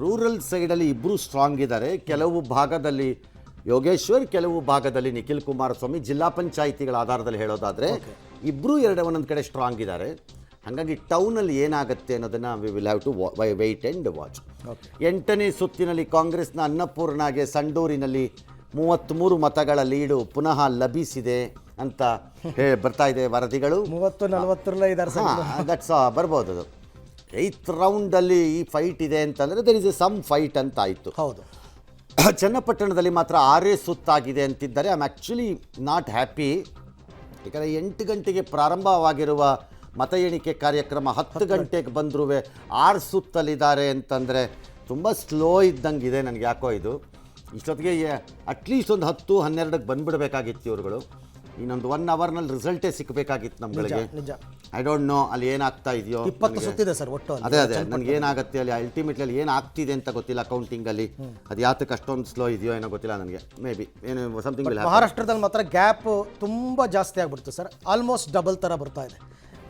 Rural ಸೈಡಲ್ಲಿ ಇಬ್ಬರು strong ಇದ್ದಾರೆ. ಕೆಲವು ಭಾಗದಲ್ಲಿ ಯೋಗೇಶ್ವರ್, ಕೆಲವು ಭಾಗದಲ್ಲಿ ನಿಖಿಲ್ ಕುಮಾರಸ್ವಾಮಿ. ಜಿಲ್ಲಾ ಪಂಚಾಯಿತಿಗಳ ಆಧಾರದಲ್ಲಿ ಹೇಳೋದಾದರೆ ಇಬ್ಬರು ಒಂದೊಂದು ಕಡೆ ಸ್ಟ್ರಾಂಗ್ ಇದ್ದಾರೆ. ಹಾಗಾಗಿ ಟೌನಲ್ಲಿ ಏನಾಗುತ್ತೆ ಅನ್ನೋದನ್ನು we will have to wait and watch. 8ನೇ ಸುತ್ತಿನಲ್ಲಿ ಕಾಂಗ್ರೆಸ್ನ ಅನ್ನಪೂರ್ಣಗೆ ಸಂಡೂರಿನಲ್ಲಿ 33 ಮತಗಳ ಲೀಡು ಪುನಃ ಲಭಿಸಿದೆ ಅಂತ ಬರ್ತಾ ಇದೆ ವರದಿಗಳು. 30-40 ದಟ್ಸ್ ಬರ್ಬೋದು. ಅದು 8th ರೌಂಡಲ್ಲಿ ಈ ಫೈಟ್ ಇದೆ ಅಂತಂದರೆ there is a some fight ಅಂತ ಆಯಿತು. ಹೌದು. ಚನ್ನಪಟ್ಟಣದಲ್ಲಿ ಮಾತ್ರ 6 ಸುತ್ತಾಗಿದೆ ಅಂತಿದ್ದಾರೆ. I am actually not happy. ಯಾಕಂದರೆ 8 ಗಂಟೆಗೆ ಪ್ರಾರಂಭವಾಗಿರುವ ಮತ ಎಣಿಕೆ ಕಾರ್ಯಕ್ರಮ 10 ಗಂಟೆಗೆ ಬಂದರೂ 6 ಸುತ್ತಲಿದ್ದಾರೆ ಅಂತಂದರೆ ತುಂಬ ಸ್ಲೋ ಇದ್ದಂಗಿದೆ ನನಗೆ. ಯಾಕೋ ಇದು ಇಷ್ಟೊತ್ತಿಗೆ ಅಟ್ಲೀಸ್ಟ್ ಒಂದು 10-12ಕ್ಕೆ ಬಂದುಬಿಡಬೇಕಾಗಿತ್ತು ಇವ್ರುಗಳು. ಇನ್ನೊಂದು 1 ಅವರ್ನಲ್ಲಿ ರಿಸಲ್ಟೇ ಸಿಕ್ಕಬೇಕಾಗಿತ್ತು ನಮ್ಗಳಿಗೆ. ಐ ಡೋಂಟ್ ನೋ ಅಲ್ಲಿ ಏನಾಗ್ತಾ ಇದೆಯೋ. 20 ಸುತ್ತಿದೆ ಸರ್ ಒಟ್ಟು. ಅದೇ ನನಗೆ ಏನಾಗುತ್ತೆ ಅಲ್ಲಿ ಅಲ್ಟಿಮೇಟ್ಲಿ ಅಲ್ಲಿ ಏನಾಗ್ತಿದೆ ಅಂತ ಗೊತ್ತಿಲ್ಲ. ಕೌಂಟಿಂಗಲ್ಲಿ ಅದು ಯಾತಕ್ಕೆ ಅಷ್ಟೊಂದು ಸ್ಲೋ ಇದೆಯೋ ಏನೋ ಗೊತ್ತಿಲ್ಲ ನನಗೆ. ಮೇ ಬಿ ಏನು ಸಮಥಿಂಗ್. ಮಹಾರಾಷ್ಟ್ರದಲ್ಲಿ ಮಾತ್ರ ಗ್ಯಾಪ್ ತುಂಬ ಜಾಸ್ತಿ ಆಗಿಬಿಡ್ತು ಸರ್. ಆಲ್ಮೋಸ್ಟ್ ಡಬಲ್ ಥರ ಬರ್ತಾ ಇದೆ.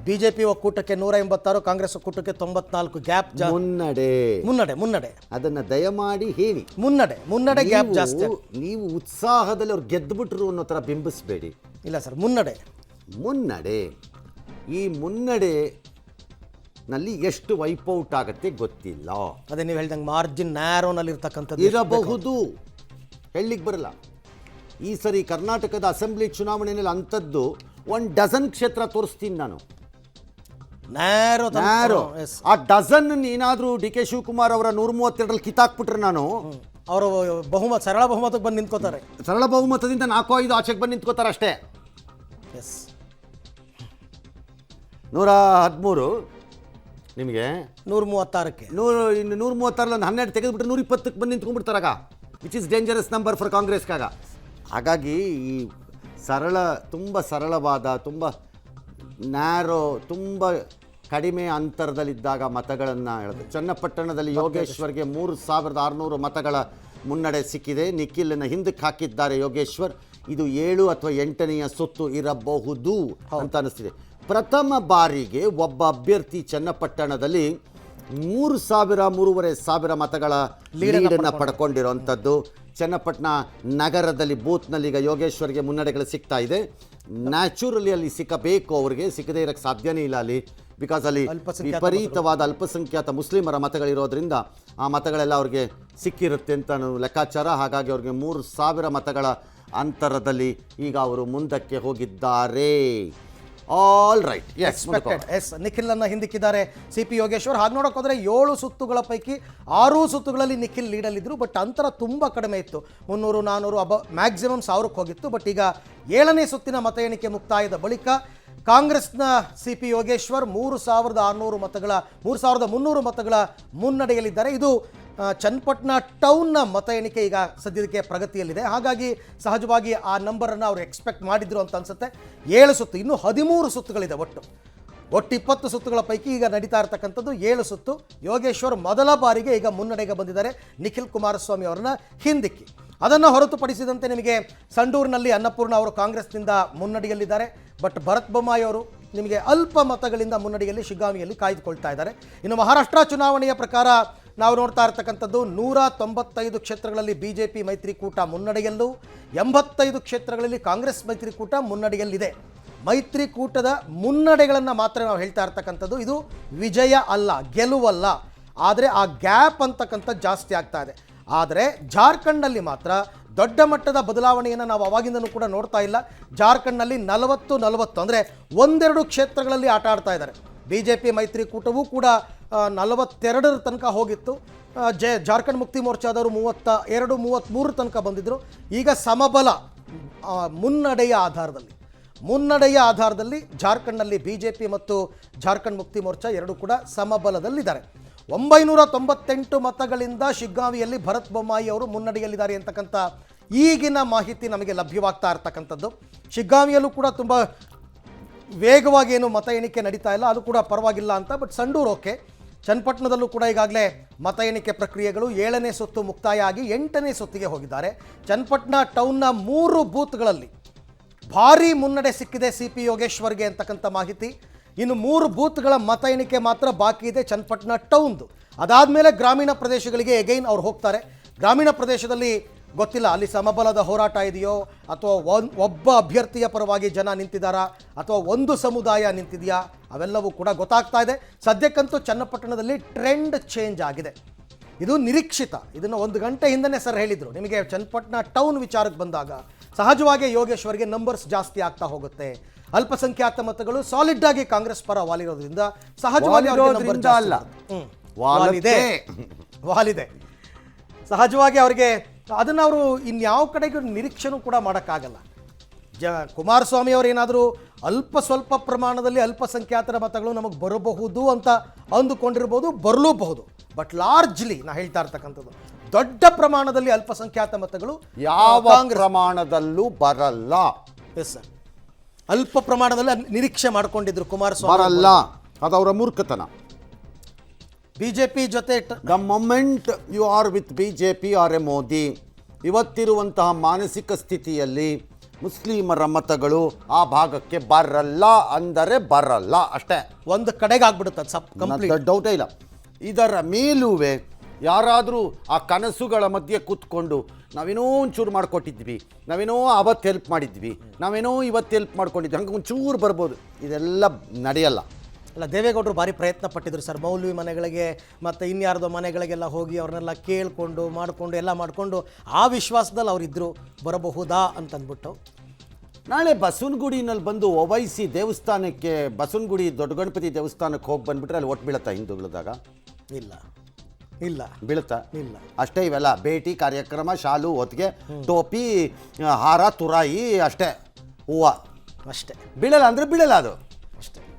ಬಿಜೆಪಿ ಒಕ್ಕೂಟಕ್ಕೆ 186, ಕಾಂಗ್ರೆಸ್ ಒಕ್ಕೂಟಕ್ಕೆ 94 ಗ್ಯಾಪ್. ಮುನ್ನಡೆ ಅದನ್ನು ದಯಮಾಡಿ ಹೇಳಿ. ಮುನ್ನಡೆ ಗ್ಯಾಪ್ ಜಾಸ್ತಿ. ನೀವು ಉತ್ಸಾಹದಲ್ಲಿ ಅವ್ರು ಗೆದ್ದುಬಿಟ್ರು ಅನ್ನೋ ಥರ ಬಿಂಬಿಸಬೇಡಿ. ಇಲ್ಲ ಸರ್, ಮುನ್ನಡೆ. ಈ ಮುನ್ನಡೆ ನಲ್ಲಿ ಎಷ್ಟು ವೈಪೌಟ್ ಆಗುತ್ತೆ ಗೊತ್ತಿಲ್ಲ. ಅದೇ ನೀವು ಹೇಳ್ದಂಗೆ ಮಾರ್ಜಿನ್ ನ್ಯಾರೋನಲ್ಲಿ ಇರ್ತಕ್ಕಂಥದ್ದು ಇರಬಹುದು, ಹೇಳಲಿಕ್ಕೆ ಬರಲ್ಲ. ಈ ಸರಿ ಕರ್ನಾಟಕದ ಅಸೆಂಬ್ಲಿ ಚುನಾವಣೆಯಲ್ಲಿ ಅಂಥದ್ದು 12 ಕ್ಷೇತ್ರ ತೋರಿಸ್ತೀನಿ ನಾನು. ನ್ಯಾರೋ ಆ ಡಜನ್ ಏನಾದರೂ ಡಿ ಕೆ ಶಿವಕುಮಾರ್ ಅವರ 132ರಲ್ಲಿ ಕಿತ್ತಾಕ್ಬಿಟ್ರೆ ನಾನು ಅವರು ಸರಳ ಬಹುಮತಕ್ಕೆ ಬಂದು ನಿಂತ್ಕೋತಾರೆ. ಸರಳ ಬಹುಮತದಿಂದ 4-5 ಆಚೆಗೆ ಬಂದು ನಿಂತ್ಕೋತಾರೆ ಅಷ್ಟೇ. 113 ನಿಮಗೆ 136ಕ್ಕೆ ಇನ್ನು 136 ಒಂದು 12 ತೆಗೆದುಬಿಟ್ರೆ 120ಕ್ಕೆ ಬಂದು ನಿಂತ್ಕೊಂಡ್ಬಿಡ್ತಾರಾಗ, which is dangerous number for ಕಾಂಗ್ರೆಸ್ಗಾಗ. ಹಾಗಾಗಿ ಈ ತುಂಬ ಸರಳವಾದ, ತುಂಬ ನ್ಯಾರೋ, ತುಂಬ ಕಡಿಮೆ ಅಂತರದಲ್ಲಿದ್ದಾಗ ಮತಗಳನ್ನು ಹೇಳುತ್ತೆ. ಚನ್ನಪಟ್ಟಣದಲ್ಲಿ ಯೋಗೇಶ್ವರ್ಗೆ 3600 ಮತಗಳ ಮುನ್ನಡೆ ಸಿಕ್ಕಿದೆ. ನಿಖಿಲ್ನ ಹಿಂದಕ್ಕೆ ಹಾಕಿದ್ದಾರೆ ಯೋಗೇಶ್ವರ್. ಇದು 7 ಅಥವಾ 8ನೇ ಸುತ್ತು ಇರಬಹುದು ಅಂತ ಅನಿಸ್ತಿದೆ. ಪ್ರಥಮ ಬಾರಿಗೆ ಒಬ್ಬ ಅಭ್ಯರ್ಥಿ ಚನ್ನಪಟ್ಟಣದಲ್ಲಿ 3,000-3,500 ಮತಗಳ ಲೀಡನ್ನು ಪಡ್ಕೊಂಡಿರೋವಂಥದ್ದು. ಚನ್ನಪಟ್ಟಣ ನಗರದಲ್ಲಿ ಬೂತ್ನಲ್ಲಿ ಈಗ ಯೋಗೇಶ್ವರ್ಗೆ ಮುನ್ನಡೆಗಳು ಸಿಗ್ತಾ ಇದೆ. ನ್ಯಾಚುರಲಿ ಅಲ್ಲಿ ಸಿಕ್ಕಬೇಕು, ಅವ್ರಿಗೆ ಸಿಕ್ಕದೇ ಇರೋಕ್ಕೆ ಸಾಧ್ಯನೇ ಇಲ್ಲ ಅಲ್ಲಿ. ಬಿಕಾಸ್ ಅಲ್ಲಿ ವಿಪರೀತವಾದ ಅಲ್ಪಸಂಖ್ಯಾತ ಮುಸ್ಲಿಮರ ಮತಗಳಿರೋದ್ರಿಂದ ಆ ಮತಗಳೆಲ್ಲ ಅವ್ರಿಗೆ ಸಿಕ್ಕಿರುತ್ತೆ ಅಂತ ಲೆಕ್ಕಾಚಾರ. ಹಾಗಾಗಿ ಅವ್ರಿಗೆ 3,000 ಮತಗಳ ಅಂತರದಲ್ಲಿ ಈಗ ಅವರು ಮುಂದಕ್ಕೆ ಹೋಗಿದ್ದಾರೆ. ಆಲ್ ರೈಟ್, ಎಸ್ ನಿಖಿಲನ್ನು ಹಿಂದಿಕ್ಕಿದ್ದಾರೆ CP ಯೋಗೇಶ್ವರ್. ಹಾಗೆ ನೋಡೋಕೆ ಹೋದರೆ 7 ಸುತ್ತುಗಳ ಪೈಕಿ 6 ಸುತ್ತುಗಳಲ್ಲಿ ನಿಖಿಲ್ ಲೀಡಲ್ಲಿದ್ದರು. ಬಟ್ ಅಂತರ ತುಂಬ ಕಡಿಮೆ ಇತ್ತು. 300-400 ಮ್ಯಾಕ್ಸಿಮಮ್ 1000ಕ್ಕೆ ಹೋಗಿತ್ತು. ಬಟ್ ಈಗ 7ನೇ ಸುತ್ತಿನ ಮತ ಎಣಿಕೆ ಮುಕ್ತಾಯದ ಬಳಿಕ ಕಾಂಗ್ರೆಸ್ನ CP ಯೋಗೇಶ್ವರ್ 3,300 ಮತಗಳ ಮುನ್ನಡೆಯಲ್ಲಿದ್ದಾರೆ. ಇದು ಚನ್ನಪಟ್ಟಣ ಟೌನ್ನ ಮತ ಎಣಿಕೆ ಈಗ ಸದ್ಯಕ್ಕೆ ಪ್ರಗತಿಯಲ್ಲಿದೆ. ಹಾಗಾಗಿ ಸಹಜವಾಗಿ ಆ ನಂಬರನ್ನು ಅವರು ಎಕ್ಸ್ಪೆಕ್ಟ್ ಮಾಡಿದ್ರು ಅಂತ ಅನ್ಸುತ್ತೆ. 7 ಸುತ್ತು, ಇನ್ನೂ 13 ಸುತ್ತುಗಳಿದೆ. ಒಟ್ಟು 20 ಸುತ್ತುಗಳ ಪೈಕಿ ಈಗ ನಡೀತಾ ಇರತಕ್ಕಂಥದ್ದು 7 ಸುತ್ತು. ಯೋಗೇಶ್ವರ್ ಮೊದಲ ಬಾರಿಗೆ ಈಗ ಮುನ್ನಡೆಗೆ ಬಂದಿದ್ದಾರೆ ನಿಖಿಲ್ ಕುಮಾರಸ್ವಾಮಿ ಅವರನ್ನ ಹಿಂದಿಕ್ಕಿ. ಅದನ್ನು ಹೊರತುಪಡಿಸಿದಂತೆ ನಿಮಗೆ ಸಂಡೂರಿನಲ್ಲಿ ಅನ್ನಪೂರ್ಣ ಅವರು ಕಾಂಗ್ರೆಸ್ನಿಂದ ಮುನ್ನಡೆಯಲ್ಲಿದ್ದಾರೆ. ಬಟ್ ಭರತ್ ಬೊಮ್ಮಾಯಿ ಅವರು ನಿಮಗೆ ಅಲ್ಪ ಮತಗಳಿಂದ ಮುನ್ನಡೆಯಲ್ಲಿ ಶಿಗ್ಗಾಂವಿಯಲ್ಲಿ ಕಾಯ್ದುಕೊಳ್ತಾ ಇದ್ದಾರೆ. ಇನ್ನು ಮಹಾರಾಷ್ಟ್ರ ಚುನಾವಣೆಯ ಪ್ರಕಾರ ನಾವು ನೋಡ್ತಾ ಇರ್ತಕ್ಕಂಥದ್ದು 195 ಕ್ಷೇತ್ರಗಳಲ್ಲಿ BJP ಮೈತ್ರಿಕೂಟ ಮುನ್ನಡೆಯಲ್ಲೂ, 85 ಕ್ಷೇತ್ರಗಳಲ್ಲಿ ಕಾಂಗ್ರೆಸ್ ಮೈತ್ರಿಕೂಟ ಮುನ್ನಡೆಯಲ್ಲಿದೆ. ಮೈತ್ರಿಕೂಟದ ಮುನ್ನಡೆಗಳನ್ನು ಮಾತ್ರ ನಾವು ಹೇಳ್ತಾ ಇರ್ತಕ್ಕಂಥದ್ದು. ಇದು ವಿಜಯ ಅಲ್ಲ, ಗೆಲುವಲ್ಲ. ಆದರೆ ಆ ಗ್ಯಾಪ್ ಅಂತಕ್ಕಂಥದ್ದು ಜಾಸ್ತಿ ಆಗ್ತಾ ಇದೆ. ಆದರೆ ಜಾರ್ಖಂಡ್ನಲ್ಲಿ ಮಾತ್ರ ದೊಡ್ಡ ಮಟ್ಟದ ಬದಲಾವಣೆಯನ್ನು ನಾವು ಅವಾಗಿಂದನೂ ಕೂಡ ನೋಡ್ತಾ ಇಲ್ಲ. ಜಾರ್ಖಂಡ್ನಲ್ಲಿ 40-40 ಅಂದರೆ 1-2 ಕ್ಷೇತ್ರಗಳಲ್ಲಿ ಆಟ ಆಡ್ತಾ ಇದ್ದಾರೆ. BJP ಮೈತ್ರಿಕೂಟವೂ ಕೂಡ 42 ತನಕ ಹೋಗಿತ್ತು. ಜಾರ್ಖಂಡ್ ಮುಕ್ತಿ ಮೋರ್ಚಾದವರು 32-33 ತನಕ ಬಂದಿದ್ದರು. ಈಗ ಸಮಬಲ ಮುನ್ನಡೆಯ ಆಧಾರದಲ್ಲಿ ಜಾರ್ಖಂಡ್ನಲ್ಲಿ BJP ಮತ್ತು ಜಾರ್ಖಂಡ್ ಮುಕ್ತಿ ಮೋರ್ಚಾ ಎರಡೂ ಕೂಡ ಸಮಬಲದಲ್ಲಿದ್ದಾರೆ. 998 ಮತಗಳಿಂದ ಶಿಗ್ಗಾಂವಿಯಲ್ಲಿ ಭರತ್ ಬೊಮ್ಮಾಯಿ ಅವರು ಮುನ್ನಡೆಯಲ್ಲಿದ್ದಾರೆ ಅಂತಕ್ಕಂಥ ಈಗಿನ ಮಾಹಿತಿ ನಮಗೆ ಲಭ್ಯವಾಗ್ತಾ ಇರ್ತಕ್ಕಂಥದ್ದು. ಶಿಗ್ಗಾಂವಿಯಲ್ಲೂ ಕೂಡ ತುಂಬ ವೇಗವಾಗಿ ಏನು ಮತ ಎಣಿಕೆ ನಡೀತಾ ಇಲ್ಲ, ಅದು ಕೂಡ ಪರವಾಗಿಲ್ಲ ಅಂತ. But Sandur okay. ಚನ್ನಪಟ್ಟಣದಲ್ಲೂ ಕೂಡ ಈಗಾಗಲೇ ಮತ ಎಣಿಕೆ ಪ್ರಕ್ರಿಯೆಗಳು 7ನೇ ಸುತ್ತು ಮುಕ್ತಾಯ ಆಗಿ 8ನೇ ಸುತ್ತಿಗೆ ಹೋಗಿದ್ದಾರೆ. ಚನ್ನಪಟ್ಟಣ ಟೌನ್ನ 3 ಬೂತ್ಗಳಲ್ಲಿ ಭಾರೀ ಮುನ್ನಡೆ ಸಿಕ್ಕಿದೆ CP ಯೋಗೇಶ್ವರ್ಗೆ ಅಂತಕ್ಕಂಥ ಮಾಹಿತಿ. ಇನ್ನು 3 ಬೂತ್ಗಳ ಮತ ಎಣಿಕೆ ಮಾತ್ರ ಬಾಕಿ ಇದೆ ಚನ್ನಪಟ್ಟಣ ಟೌನ್ದು. ಅದಾದಮೇಲೆ ಗ್ರಾಮೀಣ ಪ್ರದೇಶಗಳಿಗೆ ಎಗೈನ್ ಅವ್ರು ಹೋಗ್ತಾರೆ. ಗ್ರಾಮೀಣ ಪ್ರದೇಶದಲ್ಲಿ ಗೊತ್ತಿಲ್ಲ ಅಲ್ಲಿ ಸಮಬಲದ ಹೋರಾಟ ಇದೆಯೋ ಅಥವಾ ಒಬ್ಬ ಅಭ್ಯರ್ಥಿಯ ಪರವಾಗಿ ಜನ ನಿಂತಿದ್ದಾರಾ ಅಥವಾ ಒಂದು ಸಮುದಾಯ ನಿಂತಿದೆಯಾ, ಅವೆಲ್ಲವೂ ಕೂಡ ಗೊತ್ತಾಗ್ತಾ ಇದೆ. ಸದ್ಯಕ್ಕಂತೂ ಚನ್ನಪಟ್ಟಣದಲ್ಲಿ ಟ್ರೆಂಡ್ ಚೇಂಜ್ ಆಗಿದೆ. ಇದು ನಿರೀಕ್ಷಿತ. ಇದನ್ನು 1 ಗಂಟೆ ಹಿಂದನೇ ಸರ್ ಹೇಳಿದರು. ನಿಮಗೆ ಚನ್ನಪಟ್ಟಣ ಟೌನ್ ವಿಚಾರಕ್ಕೆ ಬಂದಾಗ ಸಹಜವಾಗಿ ಯೋಗೇಶ್ವರ್ಗೆ ನಂಬರ್ಸ್ ಜಾಸ್ತಿ ಆಗ್ತಾ ಹೋಗುತ್ತೆ. ಅಲ್ಪಸಂಖ್ಯಾತ ಮತಗಳು ಸಾಲಿಡ್ ಆಗಿ ಕಾಂಗ್ರೆಸ್ ಪರ ವಾಲಿರೋದ್ರಿಂದ ಸಹಜವಾಗಿ ವಾಲಿದೆ. ಸಹಜವಾಗಿ ಅವರಿಗೆ ಅದನ್ನು ಅವರು ಇನ್ಯಾವ ಕಡೆಗೂ ನಿರೀಕ್ಷೆನೂ ಕೂಡ ಮಾಡೋಕ್ಕಾಗಲ್ಲ. ಕುಮಾರಸ್ವಾಮಿ ಅವರು ಏನಾದರೂ ಸ್ವಲ್ಪ ಪ್ರಮಾಣದಲ್ಲಿ ಅಲ್ಪಸಂಖ್ಯಾತರ ಮತಗಳು ನಮಗೆ ಬರಬಹುದು ಅಂತ ಅಂದುಕೊಂಡಿರ್ಬೋದು, ಬರಲೂಬಹುದು. ಬಟ್ ಲಾರ್ಜ್ಲಿ ನಾ ಹೇಳ್ತಾ ಇರ್ತಕ್ಕಂಥದ್ದು ದೊಡ್ಡ ಪ್ರಮಾಣದಲ್ಲಿ ಅಲ್ಪಸಂಖ್ಯಾತ ಮತಗಳು ಯಾವ ಪ್ರಮಾಣದಲ್ಲೂ ಬರಲ್ಲ. ಎಸ್ ಸರ್, ಅಲ್ಪ ಪ್ರಮಾಣದಲ್ಲಿ ನಿರೀಕ್ಷೆ ಮಾಡಿಕೊಂಡಿದ್ರು ಕುಮಾರಸ್ವಾಮಿ. ಬರಲ್ಲ, ಅದವರ ಮೂರ್ಖತನ. ಬಿಜೆಪಿ ಜೊತೆ the moment you are with BJP are a Modi, ಇವತ್ತಿರುವಂತಹ ಮಾನಸಿಕ ಸ್ಥಿತಿಯಲ್ಲಿ ಮುಸ್ಲಿಮರ ಮತಗಳು ಆ ಭಾಗಕ್ಕೆ ಬರಲ್ಲ ಅಂದರೆ ಬರಲ್ಲ ಅಷ್ಟೇ. ಒಂದು ಕಡೆಗೆ ಆಗ್ಬಿಡುತ್ತೆ, ಡೌಟೇ ಇಲ್ಲ. ಇದರ ಮೇಲೂವೆ ಯಾರಾದರೂ ಆ ಕನಸುಗಳ ಮಧ್ಯೆ ಕೂತ್ಕೊಂಡು ನಾವೇನೋ ಒಂಚೂರು ಮಾಡಿಕೊಟ್ಟಿದ್ವಿ, ನಾವೇನೋ ಅವತ್ತು ಹೆಲ್ಪ್ ಮಾಡಿದ್ವಿ, ನಾವೇನೋ ಇವತ್ತು ಹೆಲ್ಪ್ ಮಾಡ್ಕೊಂಡಿದ್ವಿ, ಹಂಗೆ ಒಂಚೂರು ಬರ್ಬೋದು. ಇದೆಲ್ಲ ನಡೆಯಲ್ಲ. ಅಲ್ಲ, ದೇವೇಗೌಡರು ಭಾರಿ ಪ್ರಯತ್ನ ಪಟ್ಟಿದ್ರು ಸರ್. ಮೌಲ್ವಿ ಮನೆಗಳಿಗೆ ಮತ್ತು ಇನ್ಯಾರ್ದೋ ಮನೆಗಳಿಗೆಲ್ಲ ಹೋಗಿ ಅವ್ರನ್ನೆಲ್ಲ ಕೇಳಿಕೊಂಡು ಎಲ್ಲ ಮಾಡಿಕೊಂಡು ಆ ವಿಶ್ವಾಸದಲ್ಲಿ ಅವರಿದ್ದರು ಬರಬಹುದಾ ಅಂತಂದ್ಬಿಟ್ಟು. ನಾಳೆ ಬಸವನಗುಡಿನಲ್ಲಿ ಬಂದು ಒವೈಸಿ ದೇವಸ್ಥಾನಕ್ಕೆ, ಬಸವನಗುಡಿ ದೊಡ್ಡ ಗಣಪತಿ ದೇವಸ್ಥಾನಕ್ಕೆ ಹೋಗಿ ಬಂದುಬಿಟ್ರೆ ಅಲ್ಲಿ ಒಟ್ಟು ಬೀಳುತ್ತಾ ಹಿಂದೂಗಳದಾಗ? ಇಲ್ಲ ಬೀಳುತ್ತಾ? ಇಲ್ಲ. ಅಷ್ಟೇ. ಇವೆಲ್ಲ ಭೇಟಿ ಕಾರ್ಯಕ್ರಮ, ಶಾಲು ಹೊತ್ತಿಗೆ, ಟೋಪಿ, ಹಾರ ತುರಾಯಿ ಅಷ್ಟೇ, ಹೂವು ಅಷ್ಟೇ. ಬೀಳಲ್ಲ ಅಂದರೆ ಬೀಳಲ್ಲ ಅದು.